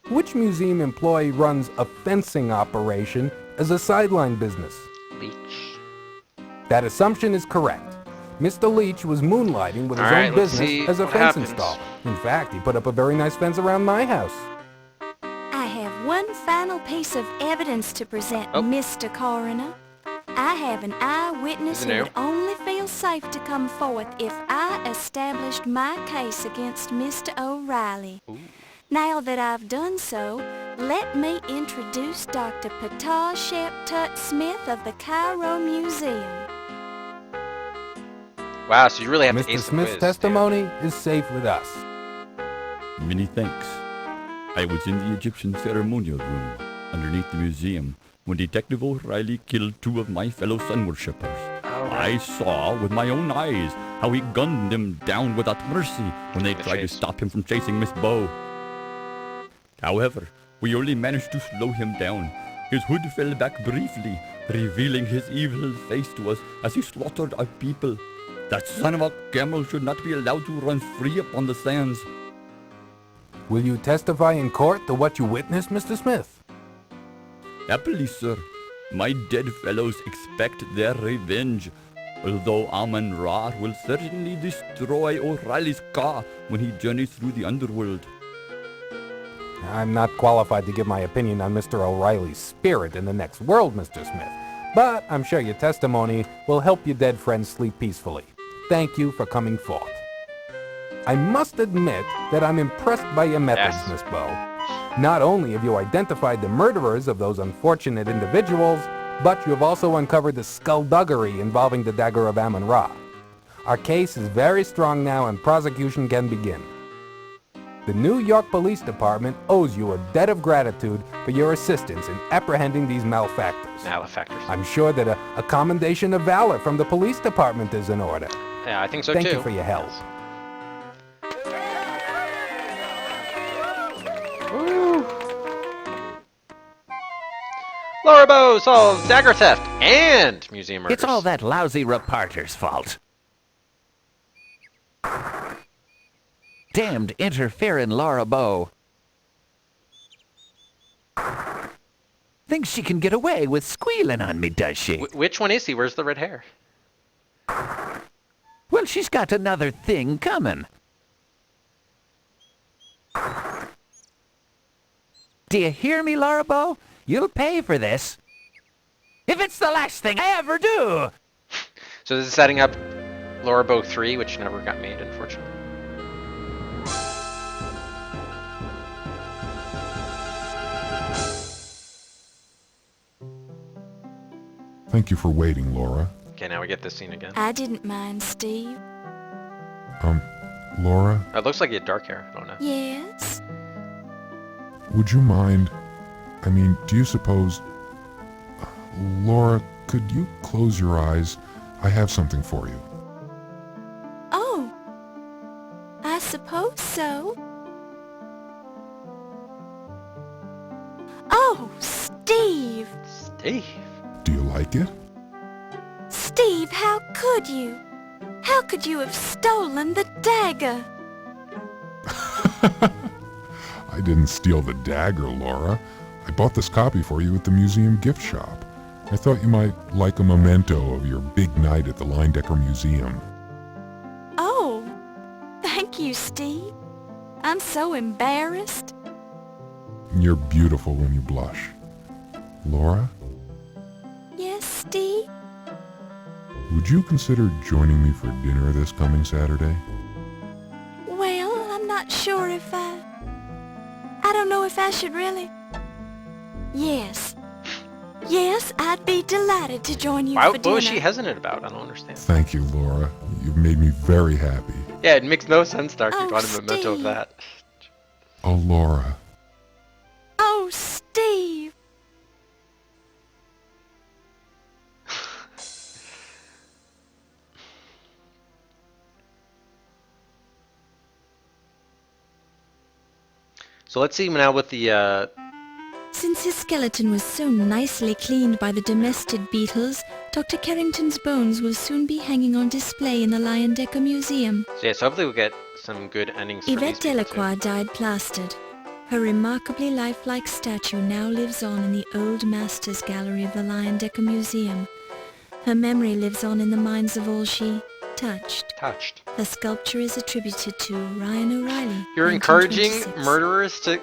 Which museum employee runs a fencing operation as a sideline business? Leech. That assumption is correct. Mr. Leech was moonlighting with his All right, own let's business see as a what fence happens. installer. In fact, he put up a very nice fence around my house. I have one final piece of evidence to present, Oh. Mr. Coroner. I have an eyewitness Isn't who there? would only feel safe to come forth if I established my case against Mr. O'Reilly. Ooh. Now that I've done so, let me introduce Dr. Patah Sheptut Smith of the Cairo Museum. Wow, so you really have to Mr. ace the Smith's quiz, testimony is safe with us. Many thanks. I was in the Egyptian ceremonial room underneath the museum when Detective O'Reilly killed 2 of my fellow sun worshippers. I saw with my own eyes how he gunned them down without mercy when they The tried to chase. stop him from chasing Miss Bow. However, we only managed to slow him down. His hood fell back briefly, revealing his evil face to us as he slaughtered our people. That son of a camel should not be allowed to run free upon the sands. Will you testify in court to what you witnessed, Mr. Smith? Happily, sir. My dead fellows expect their revenge. Although Amon Ra will certainly destroy O'Reilly's car when he journeys through the underworld. I'm not qualified to give my opinion on Mr. O'Reilly's spirit in the next world, Mr. Smith. But I'm sure your testimony will help your dead friends sleep peacefully. Thank you for coming forth. I must admit that I'm impressed by your methods, Yes. Miss Bow. Not only have you identified the murderers of those unfortunate individuals, but you have also uncovered the skullduggery involving the Dagger of Amon Ra. Our case is very strong now and prosecution can begin. The New York Police Department owes you a debt of gratitude for your assistance in apprehending these malefactors. Malefactors. I'm sure that a commendation of valor from the police department is in order. Yeah, I think so Thank too. you for your help. Woo. Laura Bow solves dagger theft and museum murders. It's all that lousy reporter's fault. Damned interfering Laura Bow. Thinks she can get away with squealing on me, does she? Which one is he? Where's the red hair? Well, she's got another thing coming. Do you hear me, Laura Bow? You'll pay for this. If it's the last thing I ever do. So this is setting up Laura Bow 3, which never got made, unfortunately. Thank you for waiting, Laura. Okay, now we get this scene again. I didn't mind, Steve. Laura, It looks like he had dark hair. I don't know. Yes? would you mind... I mean, do you suppose... Laura, could you close your eyes? I have something for you. Oh, I suppose so. Oh, Steve! Steve. Do you like it? Steve, how could you? How could you have stolen the dagger? I didn't steal the dagger, Laura. I bought this copy for you at the museum gift shop. I thought you might like a memento of your big night at the Leyendecker Museum. Oh, thank you, Steve. I'm so embarrassed. You're beautiful when you blush. Laura, Yes, Steve? would you consider joining me for dinner this coming Saturday? Well, I'm not sure if I don't know if I should really. Yes. Yes, I'd be delighted to join you for What dinner. was she hesitant about? I don't understand. Thank you, Laura. You've made me very happy. Yeah, it makes no sense, Dark. Oh, You'd want a memento of Steve. that. Oh, Laura. Oh, Steve! So let's see now with the, Since his skeleton was so nicely cleaned by the domestic beetles, Dr. Carrington's bones will soon be hanging on display in the Leyendecker Museum. so yeah, so hopefully we'll get some good endings for Yvette these people, too. Delacroix died plastered. Her remarkably lifelike statue now lives on in the Old Masters Gallery of the Leyendecker Museum. Her memory lives on in the minds of all she touched. Touched. Her sculpture is attributed to Ryan O'Reilly. You're encouraging 1926. murderers to,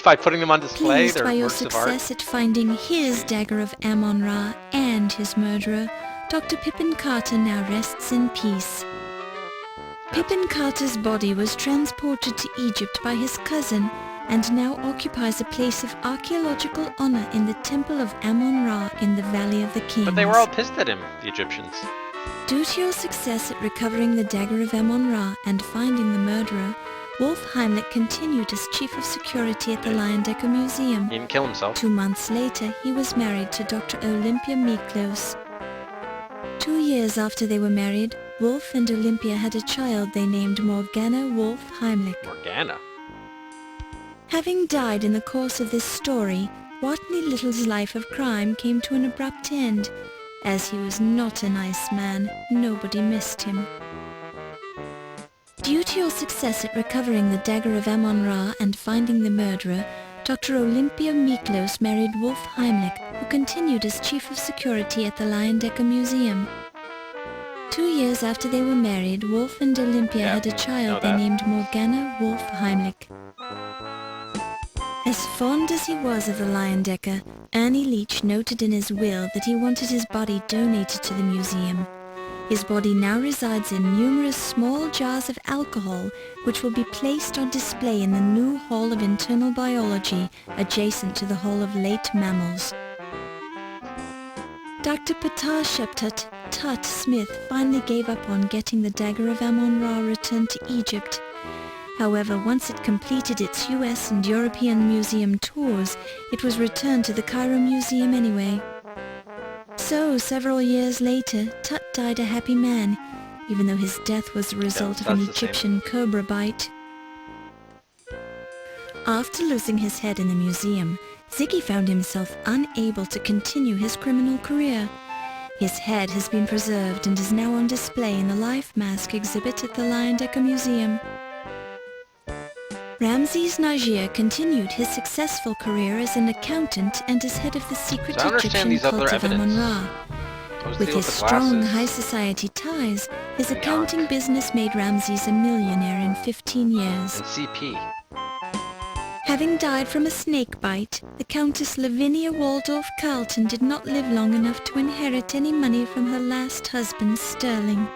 by putting them on display, Pleased their by your works of art. success at finding his Dagger of Amon Ra and his murderer, Dr. Pippin Carter now rests in peace. Pippin Carter's body was transported to Egypt by his cousin and now occupies a place of archaeological honor in the Temple of Amon Ra in the Valley of the Kings. But they were all pissed at him, the Egyptians. Due to your success at recovering the Dagger of Amon Ra and finding the murderer, Wolf Heimlich continued as Chief of Security at the Leyendecker Museum. He didn't kill himself. 2 months later, he was married to Dr. Olympia Miklos. 2 years after they were married, Wolf and Olympia had a child they named Morgana Wolf Heimlich. Morgana. Having died in the course of this story, Watney Little's life of crime came to an abrupt end. As he was not a nice man, nobody missed him. Due to your success at recovering the Dagger of Amon Ra and finding the murderer, Dr. Olympia Miklos married Wolf Heimlich, who continued as Chief of Security at the Leyendecker Museum. 2 years after they were married, Wolf and Olympia had a child they named Morgana Wolf Heimlich. As fond as he was of the Leyendecker, Ernie Leach noted in his will that he wanted his body donated to the museum. His body now resides in numerous small jars of alcohol, which will be placed on display in the new Hall of Internal Biology, adjacent to the Hall of Late Mammals. Dr. Patar Sheptut Tut Smith finally gave up on getting the Dagger of Amon Ra returned to Egypt. However, once it completed its US and European museum tours, it was returned to the Cairo Museum anyway. So, several years later, Tut died a happy man, even though his death was the result of an Egyptian cobra bite. After losing his head in the museum, Ziggy found himself unable to continue his criminal career. His head has been preserved and is now on display in the life mask exhibit at the Leyendecker Museum. Ramses Najir continued his successful career as an accountant and as head of the secret Egyptian cult of Amon Ra. With his strong high society ties, his accounting business made Ramses a millionaire in 15 years. And CP. Having died from a snake bite, the Countess Lavinia Waldorf Carlton did not live long enough to inherit any money from her last husband, Sterling.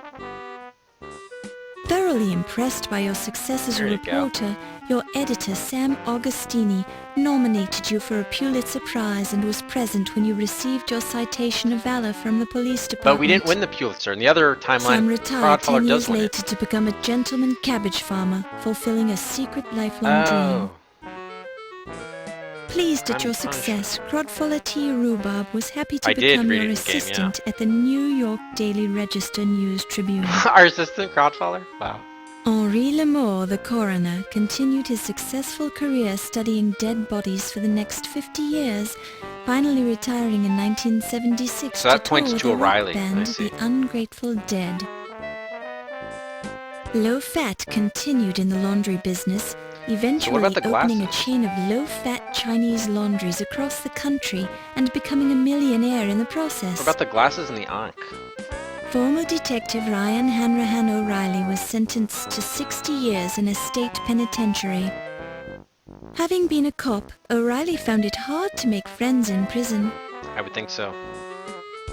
Thoroughly impressed by your success as a reporter, your editor, Sam Augustini, nominated you for a Pulitzer Prize and was present when you received your citation of valor from the police department. But we didn't win the Pulitzer. In the other timeline, Sam retired 10 years win later to become a gentleman cabbage farmer, fulfilling a secret lifelong dream. Pleased at your success, Crodfuller T. Rhubarb was happy to become your assistant at the New York Daily Register News Tribune. Our assistant, Crodfuller? Wow. Henri Lamour, the coroner, continued his successful career studying dead bodies for the next 50 years, finally retiring in 1976 so that points to O'Reilly, band The Ungrateful Dead. Low Fat continued in the laundry business, eventually opening a chain of low-fat Chinese laundries across the country and becoming a millionaire in the process. What about the glasses and the ankh? Former detective Ryan Hanrahan O'Reilly was sentenced to 60 years in a state penitentiary. Having been a cop, O'Reilly found it hard to make friends in prison. I would think so.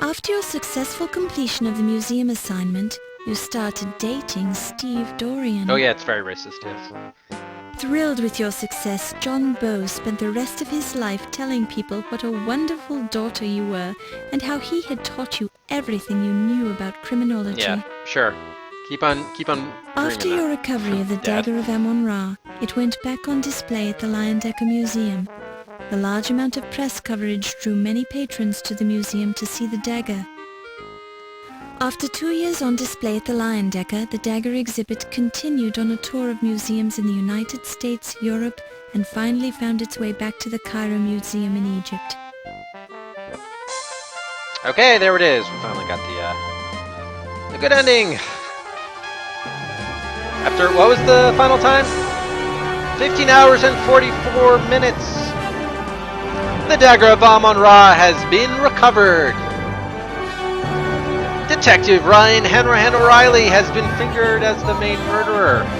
After your successful completion of the museum assignment, you started dating Steve Dorian. Oh yeah, it's very racist, yes. Thrilled with your success, John Bowe spent the rest of his life telling people what a wonderful daughter you were and how he had taught you everything you knew about criminology. Yeah, sure. Keep on After your recovery of the Dagger of Amon Ra, it went back on display at the Leyendecker Museum. The large amount of press coverage drew many patrons to the museum to see the dagger. After 2 years on display at the Leyendecker, the Dagger exhibit continued on a tour of museums in the United States, Europe, and finally found its way back to the Cairo Museum in Egypt. Okay, there it is. We finally got the good ending. After, what was the final time? 15 hours and 44 minutes. The Dagger of Amon Ra has been recovered. Detective Ryan Hanrahan O'Reilly has been fingered as the main murderer.